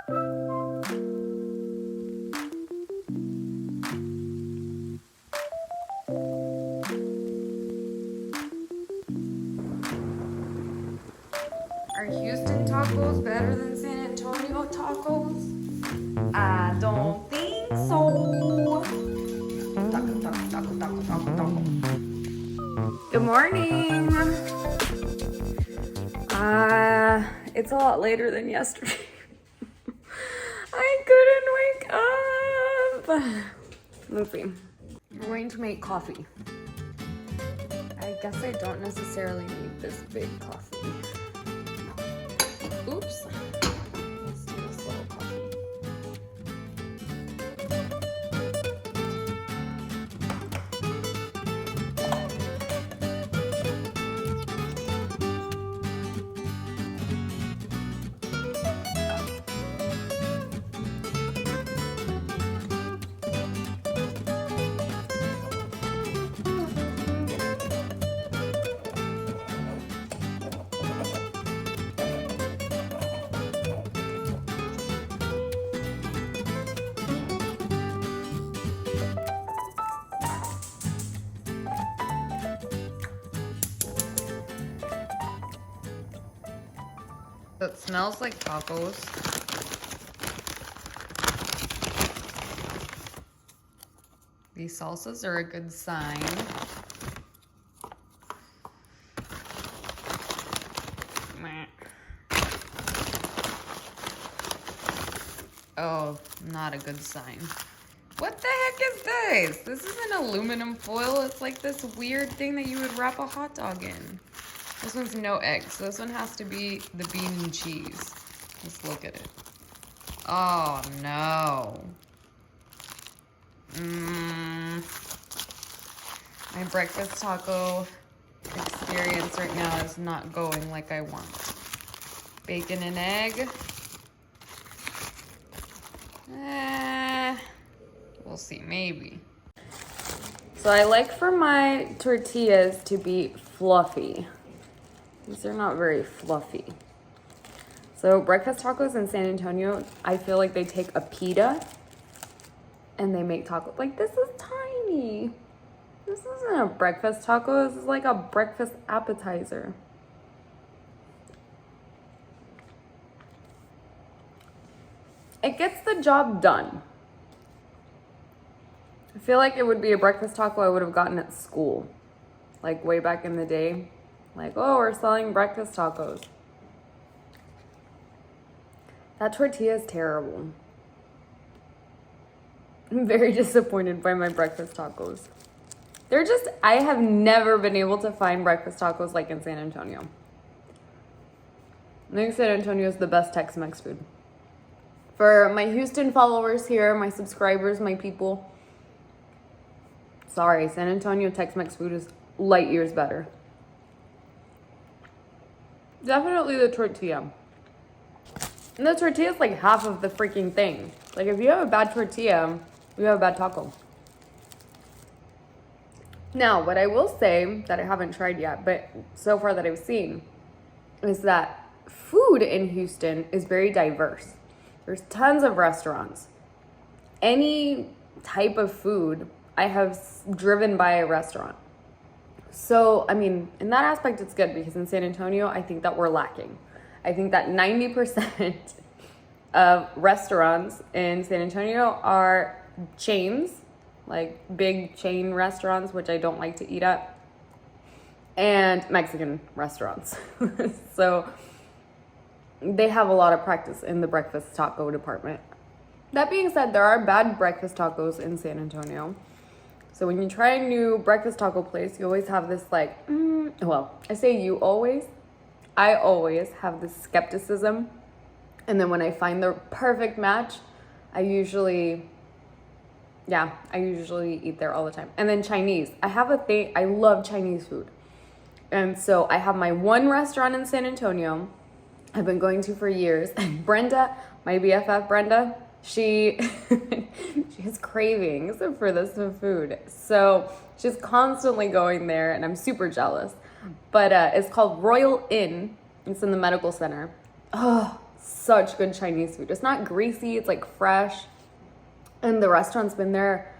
Are Houston tacos better than San Antonio tacos? I don't think so. Taco, taco, taco, taco, taco, taco. Good morning. It's a lot later than yesterday. I couldn't wake up. Let's see. We're going to make coffee. I guess I don't necessarily need this big coffee. Oops. Let's do this little coffee. It smells like tacos. These salsas are a good sign. Oh, not a good sign. What the heck is this? This isn't aluminum foil. It's like this weird thing that you would wrap a hot dog in. This one's no eggs, so this one has to be the bean and cheese. Let's look at it. Oh, no. My breakfast taco experience right now is not going like I want. Bacon and egg. We'll see, maybe. So I like for my tortillas to be fluffy. These are not very fluffy. So breakfast tacos in San Antonio, I feel like they take a pita and they make tacos. Like, this is tiny. This isn't a breakfast taco. This is like a breakfast appetizer. It gets the job done. I feel like it would be a breakfast taco I would have gotten at school. Like way back in the day. Like, oh, we're selling breakfast tacos. That tortilla is terrible. I'm very disappointed by my breakfast tacos. They're just, I have never been able to find breakfast tacos like in San Antonio. I think San Antonio is the best Tex-Mex food. For my Houston followers here, my subscribers, my people, sorry, San Antonio Tex-Mex food is light years better. Definitely the tortilla. And the tortilla is like half of the freaking thing. Like, if you have a bad tortilla, you have a bad taco. Now, what I will say that I haven't tried yet, but so far that I've seen, is that food in Houston is very diverse. There's tons of restaurants. Any type of food, I have driven by a restaurant. So, I mean, in that aspect, it's good because in San Antonio, I think that we're lacking. I think that 90% of restaurants in San Antonio are chains, like big chain restaurants, which I don't like to eat at, and Mexican restaurants. So they have a lot of practice in the breakfast taco department. That being said, there are bad breakfast tacos in San Antonio. So when you try a new breakfast taco place, you always have this like, well, I say you always. I always have this skepticism. And then when I find the perfect match, I usually eat there all the time. And then Chinese. I have a thing, I love Chinese food. And so I have my one restaurant in San Antonio I've been going to for years. And Brenda, my BFF Brenda, she has cravings for this food. So she's constantly going there and I'm super jealous. But it's called Royal Inn. It's in the medical center. Oh, such good Chinese food. It's not greasy, it's like fresh. And the restaurant's been there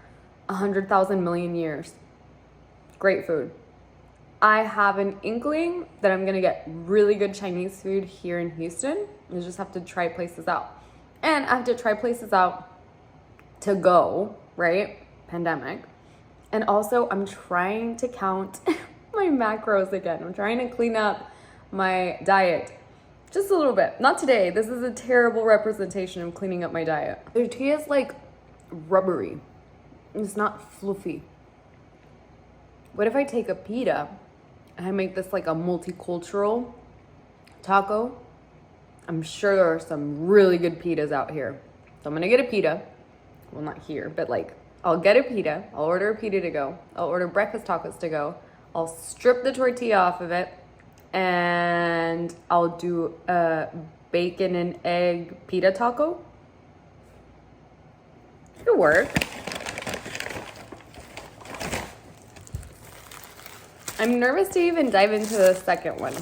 100,000 million years. Great food. I have an inkling that I'm gonna get really good Chinese food here in Houston. I just have to try places out. And I have to try places out to go, right? Pandemic. And also I'm trying to count my macros again. I'm trying to clean up my diet just a little bit. Not today. This is a terrible representation of cleaning up my diet. The tortilla is like rubbery. It's not fluffy. What if I take a pita and I make this like a multicultural taco? I'm sure there are some really good pitas out here. So I'm gonna get a pita. Well, not here, but like I'll get a pita. I'll order a pita to go. I'll order breakfast tacos to go. I'll strip the tortilla off of it and I'll do a bacon and egg pita taco. It could work. I'm nervous to even dive into the second one.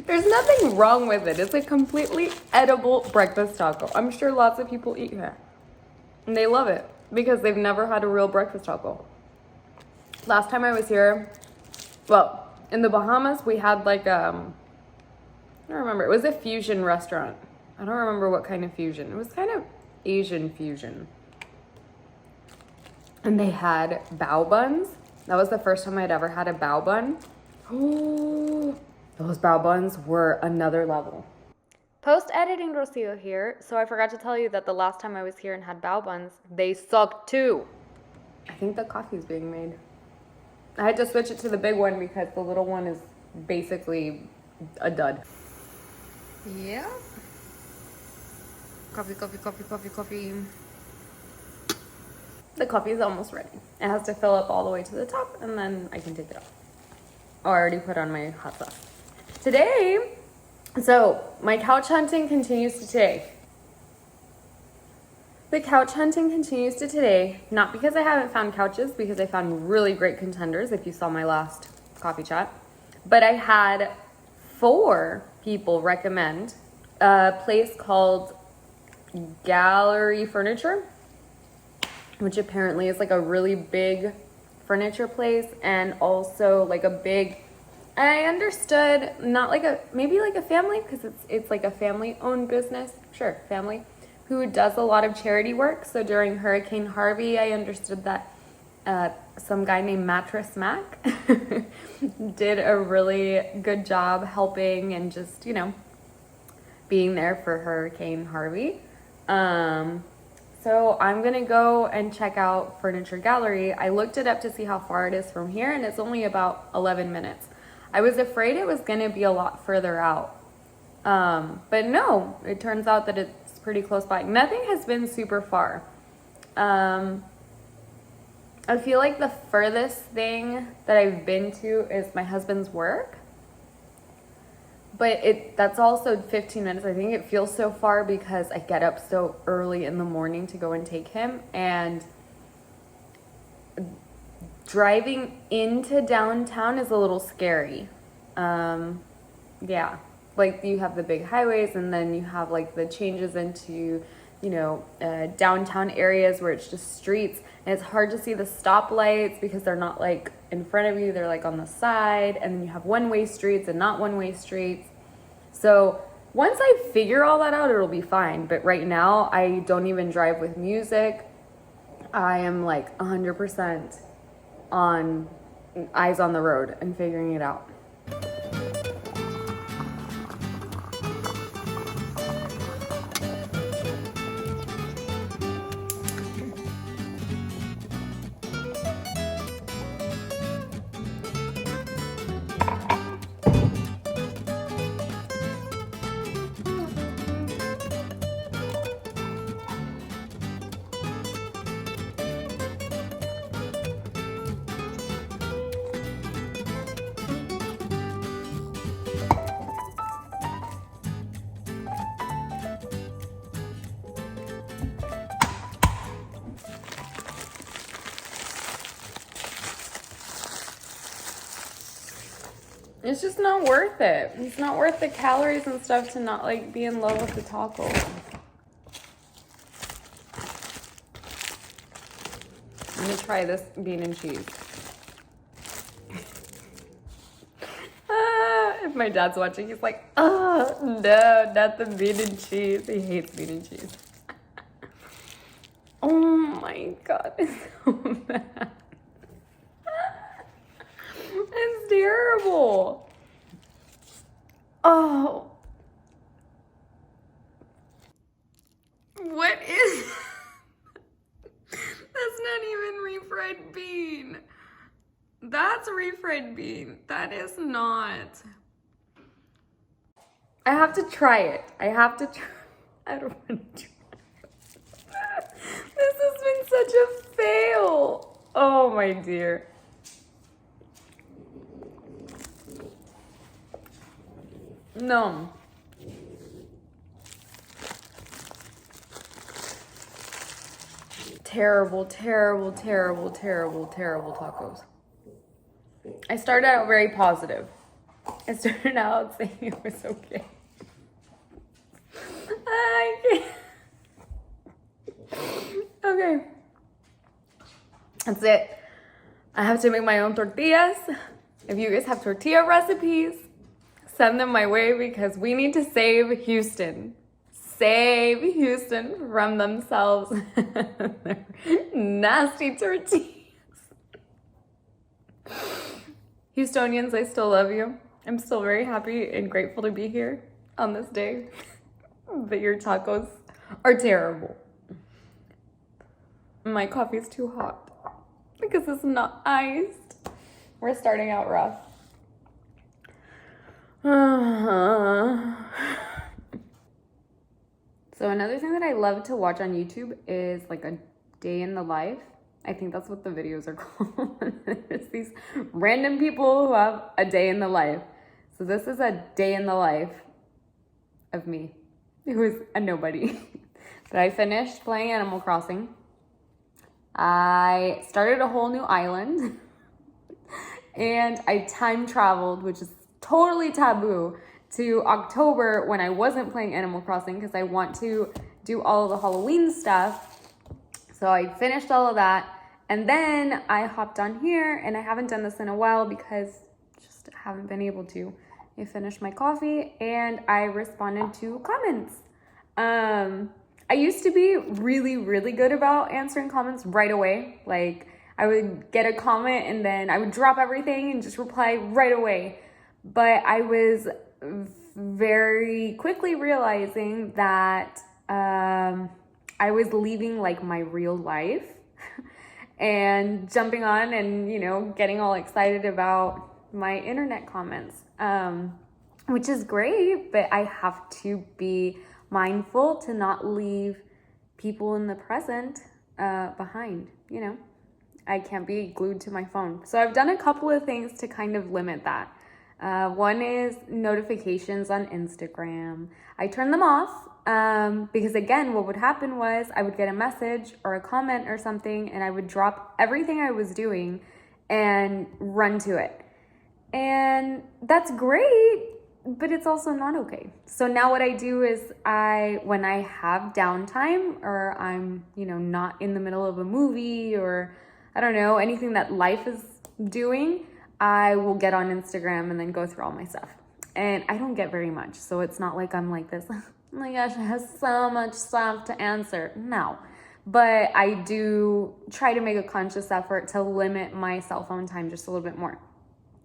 There's nothing wrong with it. It's a completely edible breakfast taco. I'm sure lots of people eat here. And they love it because they've never had a real breakfast taco. Last time I was here, well, in the Bahamas, we had like, I don't remember. It was a fusion restaurant. I don't remember what kind of fusion. It was kind of Asian fusion. And they had bao buns. That was the first time I'd ever had a bao bun. Ooh, those bao buns were another level. Post-editing Rocío here, so I forgot to tell you that the last time I was here and had bao buns, they sucked too. I think the coffee's being made. I had to switch it to the big one because the little one is basically a dud. Yeah. Coffee, coffee, coffee, coffee, coffee. The coffee is almost ready. It has to fill up all the way to the top and then I can take it off. Oh, I already put on my hot sauce. Today, so my couch hunting continues to today. The couch hunting continues to today, not because I haven't found couches, because I found really great contenders, if you saw my last coffee chat. But I had 4 people recommend a place called Gallery Furniture, which apparently is like a really big furniture place and also like a big, I understood, not like a, maybe like a family, because it's like a family-owned business, sure, family, who does a lot of charity work. So during Hurricane Harvey, I understood that some guy named Mattress Mac did a really good job helping and just, you know, being there for Hurricane Harvey. So I'm gonna go and check out Furniture Gallery. I looked it up to see how far it is from here and it's only about 11 minutes. I was afraid it was gonna be a lot further out. But no, it turns out that it's pretty close by. Nothing has been super far. I feel like the furthest thing that I've been to is my husband's work. But that's also 15 minutes. I think it feels so far because I get up so early in the morning to go and take him. And driving into downtown is a little scary. Yeah, like you have the big highways and then you have like the changes into, you know, downtown areas where it's just streets. And it's hard to see the stoplights because they're not like in front of you, they're like on the side. And then you have one-way streets and not one-way streets. So once I figure all that out, it'll be fine. But right now, I don't even drive with music. I am like 100% on eyes on the road and figuring it out. It's just not worth it. It's not worth the calories and stuff to not like be in love with the taco. I'm gonna try this bean and cheese. If my dad's watching, he's like, oh, no, not the bean and cheese. He hates bean and cheese. Oh my God, it's so bad. It's terrible. Oh. What is... That's not even refried bean. That's refried bean. That is not. I have to try it. I have to try. I don't want to try. This has been such a fail. Oh my dear. No. Terrible, terrible, terrible, terrible, terrible tacos. I started out very positive. I started out saying it was okay. I can't. Okay. That's it. I have to make my own tortillas. If you guys have tortilla recipes, send them my way because we need to save Houston. Save Houston from themselves. Their nasty tortillas. Houstonians, I still love you. I'm still very happy and grateful to be here on this day. But your tacos are terrible. My coffee is too hot because it's not iced. We're starting out rough. So another thing that I love to watch on YouTube is like a day in the life. I think that's what the videos are called. It's these random people who have a day in the life. So this is a day in the life of me, who is a nobody. But I finished playing Animal Crossing. I started a whole new island. And I time traveled, which is totally taboo, to October when I wasn't playing Animal Crossing because I want to do all of the Halloween stuff. So I finished all of that, and then I hopped on here, and I haven't done this in a while because just haven't been able to. I finished my coffee, and I responded to comments. I used to be really, really good about answering comments right away. Like, I would get a comment, and then I would drop everything and just reply right away. But I was very quickly realizing that I was leaving like my real life and jumping on and, you know, getting all excited about my internet comments, which is great, but I have to be mindful to not leave people in the present behind, you know. I can't be glued to my phone. So I've done a couple of things to kind of limit that. One is notifications on Instagram. I turn them off because, again, what would happen was I would get a message or a comment or something, and I would drop everything I was doing and run to it. And that's great, but it's also not okay. So now what I do is when I have downtime or I'm, you know, not in the middle of a movie or I don't know, anything that life is doing, I will get on Instagram and then go through all my stuff. And I don't get very much. So it's not like I'm like this, oh my gosh, I have so much stuff to answer. No. But I do try to make a conscious effort to limit my cell phone time just a little bit more.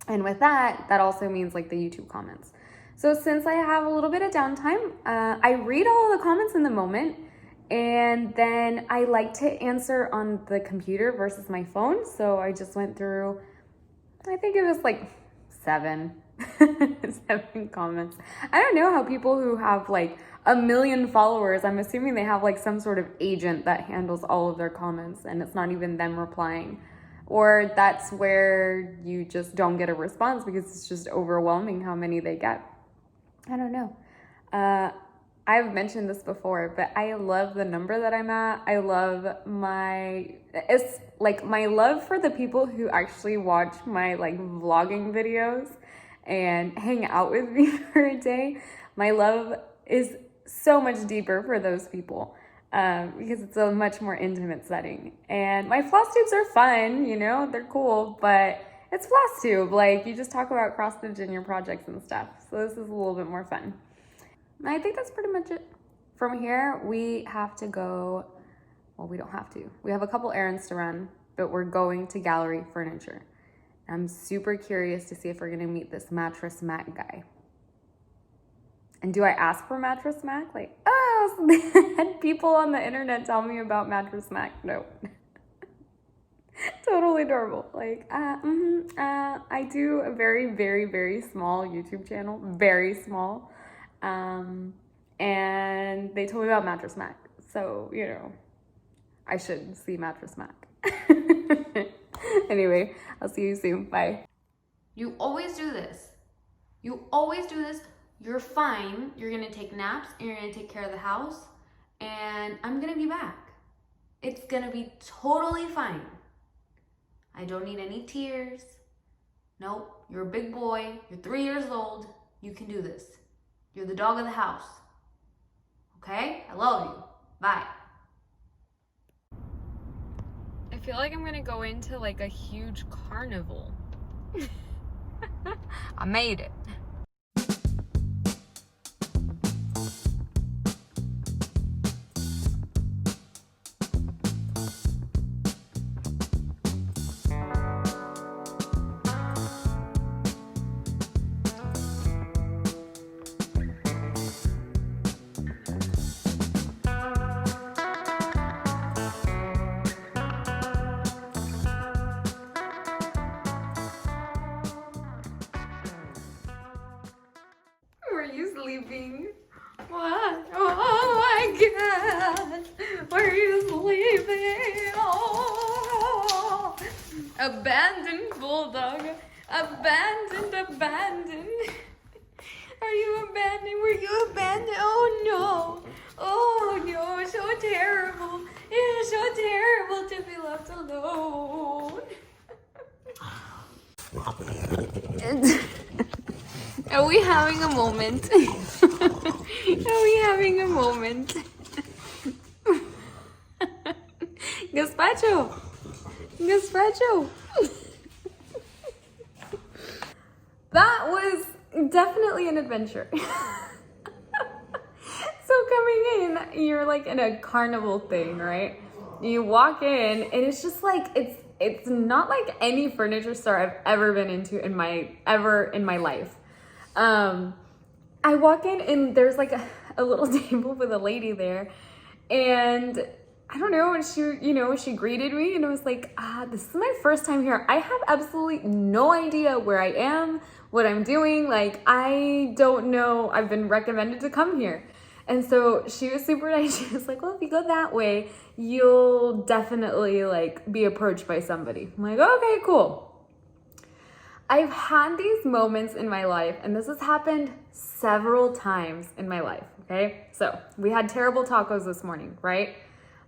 And with that, that also means like the YouTube comments. So since I have a little bit of downtime, I read all the comments in the moment. And then I like to answer on the computer versus my phone. So I just went through, I think it was like 7 comments. I don't know how people who have like 1 million followers, I'm assuming they have like some sort of agent that handles all of their comments and it's not even them replying. Or that's where you just don't get a response because it's just overwhelming how many they get. I don't know. I've mentioned this before, but I love the number that I'm at. I love it's like my love for the people who actually watch my like vlogging videos and hang out with me for a day, my love is so much deeper for those people. Because it's a much more intimate setting. And my floss tubes are fun, you know, they're cool, but it's floss tube. Like, you just talk about cross stitch in your projects and stuff. So this is a little bit more fun. And I think that's pretty much it. From here, we have to go, well, we don't have to. We have a couple errands to run, but we're going to Gallery Furniture. I'm super curious to see if we're gonna meet this Mattress Mac guy. And do I ask for Mattress Mac? Like, oh, so they had people on the internet tell me about Mattress Mac. No. Totally adorable. Like, I do a very, very, very small YouTube channel. Very small. And they told me about Mattress Mac. So, you know, I should see Mattress Mac. Anyway, I'll see you soon. Bye. You always do this. You always do this. You're fine. You're gonna take naps and you're gonna take care of the house, and I'm gonna be back. It's gonna be totally fine. I don't need any tears. Nope, you're a big boy. You're 3 years old. You can do this. You're the dog of the house. Okay? I love you. Bye. I feel like I'm gonna go into like a huge carnival. I made it. Were you sleeping? What? Oh my God! Were you sleeping? Oh! Abandoned bulldog. Abandoned. Are you abandoned? Were you abandoned? Oh no! Oh no! So terrible! It is so terrible to be left alone. Are we having a moment? Are we having a moment? Gazpacho! That was definitely an adventure. So coming in, you're like in a carnival thing, right? You walk in and it's just like, it's not like any furniture store I've ever been into in my life. I walk in and there's like a little table with a lady there, and I don't know, and she greeted me, and I was like, this is my first time here. I have absolutely no idea where I am, what I'm doing. Like, I don't know. I've been recommended to come here. And so she was super nice. She was like, well, if you go that way, you'll definitely like be approached by somebody. I'm like, okay, cool. I've had these moments in my life, and this has happened several times in my life, okay? So we had terrible tacos this morning, right?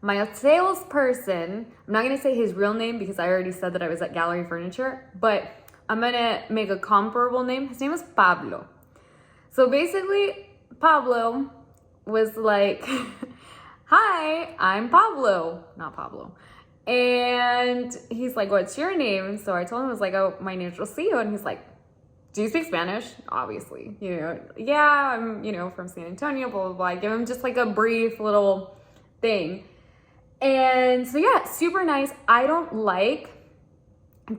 My salesperson, I'm not gonna say his real name because I already said that I was at Gallery Furniture, but I'm gonna make a comparable name. His name is Pablo. So basically, Pablo was like, hi, I'm Pablo, not Pablo. And he's like, what's your name? So I told him, I was like, oh, my name's Rocío. And he's like, do you speak Spanish? Obviously, yeah, I'm, from San Antonio, blah, blah, blah. I give him just like a brief little thing. And so, yeah, super nice. I don't like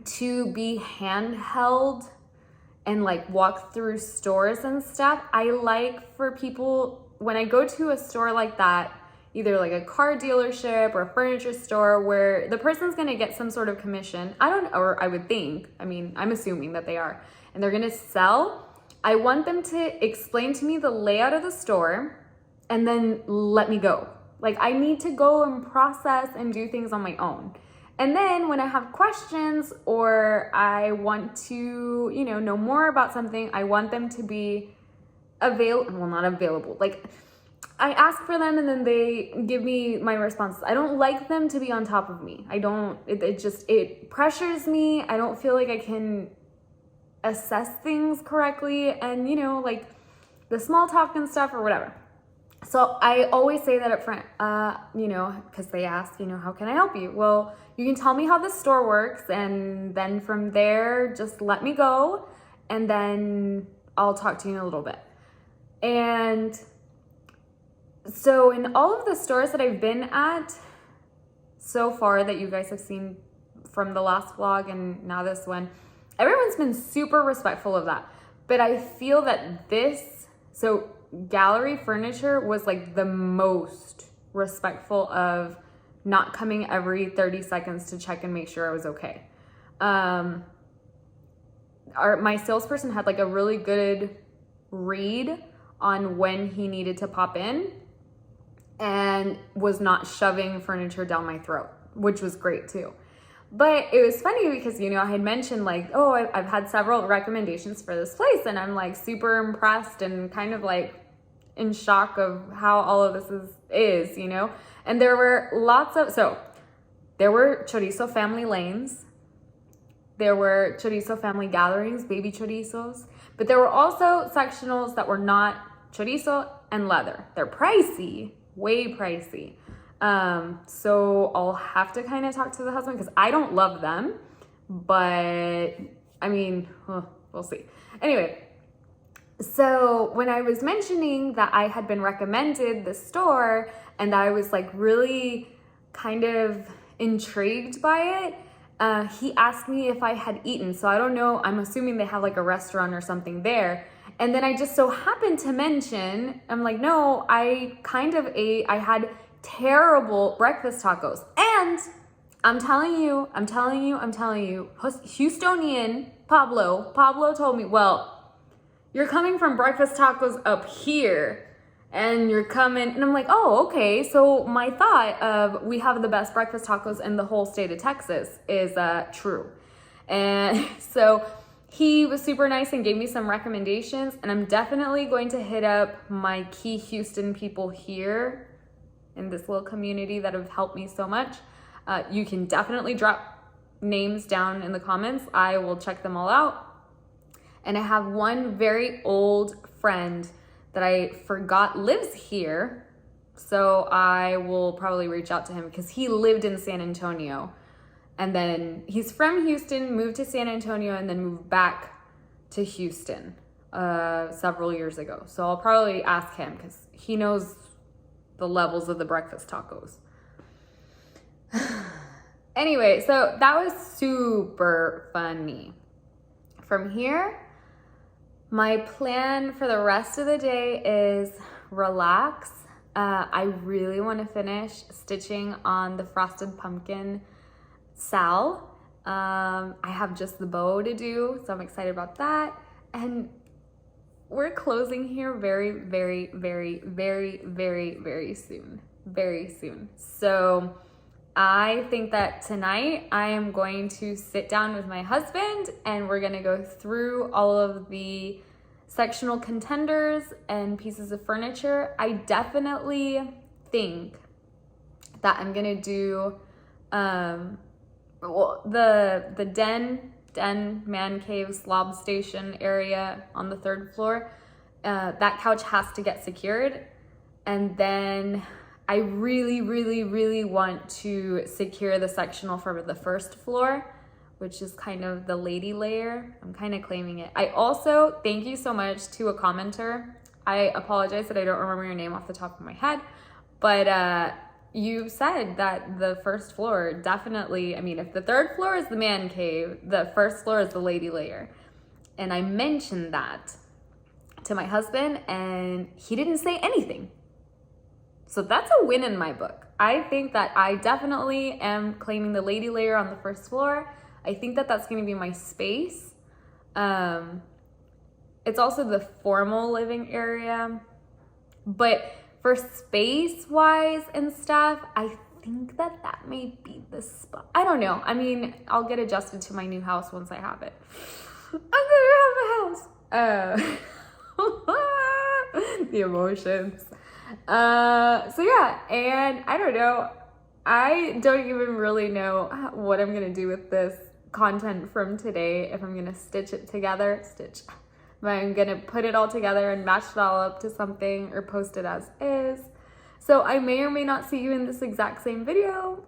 to be handheld and like walk through stores and stuff. I like for people, when I go to a store like that, either like a car dealership or a furniture store where the person's gonna get some sort of commission. I would think, I'm assuming that they are, and they're gonna sell. I want them to explain to me the layout of the store and then let me go. Like, I need to go and process and do things on my own. And then when I have questions or I want to, know more about something, I want them to be not available. Like, I ask for them and then they give me my responses. I don't like them to be on top of me. It pressures me. I don't feel like I can assess things correctly and, you know, like the small talk and stuff or whatever. So I always say that up front, you know, because they ask, you know, how can I help you? Well, you can tell me how the store works, and then from there, just let me go, and then I'll talk to you in a little bit. And so in all of the stores that I've been at so far that you guys have seen from the last vlog and now this one, everyone's been super respectful of that. But I feel that so gallery furniture was like the most respectful of not coming every 30 seconds to check and make sure I was okay. My salesperson had like a really good read on when he needed to pop in and was not shoving furniture down my throat, which was great too. But it was funny because, you know, I had mentioned like, oh, I've had several recommendations for this place, and I'm like super impressed and kind of like in shock of how all of this is, you know. And there were there were chorizo family lanes, there were chorizo family gatherings, baby chorizos, but there were also sectionals that were not chorizo and leather. They're pricey, way pricey. So I'll have to kind of talk to the husband because I don't love them, but I mean, we'll see. Anyway, so when I was mentioning that I had been recommended the store and that I was like really kind of intrigued by it, he asked me if I had eaten. So I don't know, I'm assuming they have like a restaurant or something there. And then I just so happened to mention, I'm like, no, I had terrible breakfast tacos. And I'm telling you, Houstonian Pablo told me, well, you're coming from breakfast tacos up here and you're coming, and I'm like, oh, okay. So my thought of we have the best breakfast tacos in the whole state of Texas is true. And so he was super nice and gave me some recommendations, and I'm definitely going to hit up my key Houston people here in this little community that have helped me so much. You can definitely drop names down in the comments. I will check them all out. And I have one very old friend that I forgot lives here. So I will probably reach out to him because he lived in San Antonio. And then he's from Houston, moved to San Antonio, and then moved back to Houston several years ago. So I'll probably ask him because he knows the levels of the breakfast tacos. Anyway, so that was super funny. From here, my plan for the rest of the day is relax. I really want to finish stitching on the frosted pumpkin Sal. I have just the bow to do, so I'm excited about that. And we're closing here very, very, very, very, very, very soon. Very soon. So I think that tonight I am going to sit down with my husband and we're going to go through all of the sectional contenders and pieces of furniture. I definitely think that I'm going to do the den man cave slob station area on the 3rd floor. That couch has to get secured, and then I really, really, really want to secure the sectional for the 1st floor, which is kind of the lady layer. I'm kind of claiming it. I also, thank you so much to a commenter. I apologize that I don't remember your name off the top of my head, but you said that the 1st floor definitely, I mean, if the 3rd floor is the man cave, the 1st floor is the lady layer. And I mentioned that to my husband and he didn't say anything. So that's a win in my book. I think that I definitely am claiming the lady layer on the 1st floor. I think that that's going to be my space. It's also the formal living area. But for space-wise and stuff, I think that that may be the spot. I don't know. I mean, I'll get adjusted to my new house once I have it. I'm gonna have a house. The emotions. So yeah, and I don't know. I don't even really know what I'm gonna do with this content from today if I'm gonna stitch it together, but I'm gonna put it all together and match it all up to something or post it as is. So I may or may not see you in this exact same video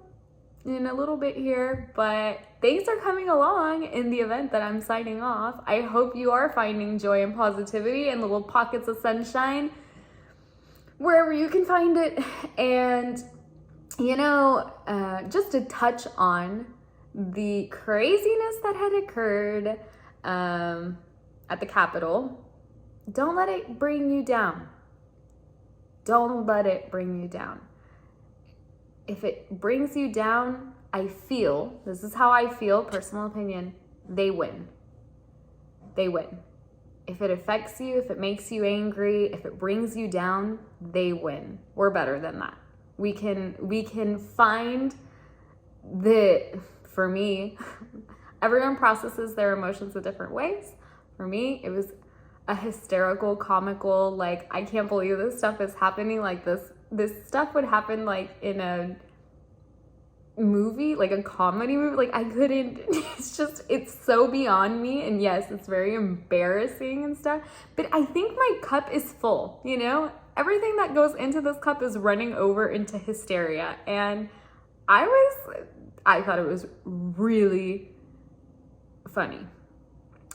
in a little bit here, but things are coming along in the event that I'm signing off. I hope you are finding joy and positivity and little pockets of sunshine wherever you can find it. And you know, just to touch on the craziness that had occurred at the Capitol, don't let it bring you down. Don't let it bring you down. If it brings you down, this is how I feel, personal opinion, they win. They win. If it affects you, if it makes you angry, if it brings you down, they win. We're better than that. We can find for me, everyone processes their emotions in different ways. For me, it was a hysterical, comical, like, I can't believe this stuff is happening. Like this stuff would happen like in a movie, like a comedy movie. Like I couldn't, it's so beyond me. And yes, it's very embarrassing and stuff, but I think my cup is full, you know? Everything that goes into this cup is running over into hysteria. And I thought it was really funny,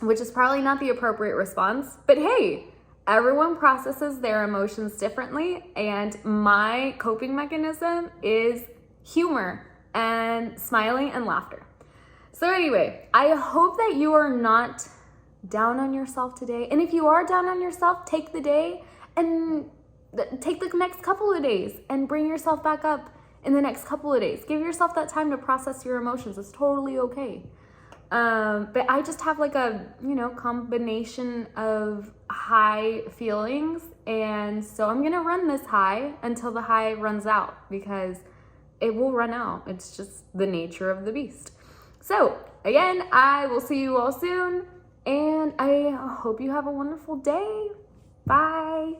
which is probably not the appropriate response, but hey, everyone processes their emotions differently, and my coping mechanism is humor and smiling and laughter. So anyway, I hope that you are not down on yourself today. And if you are down on yourself, take the day and take the next couple of days and bring yourself back up in the next couple of days. Give yourself that time to process your emotions. It's totally okay. But I just have like a, combination of high feelings. And so I'm going to run this high until the high runs out, because it will run out. It's just the nature of the beast. So again, I will see you all soon, and I hope you have a wonderful day. Bye.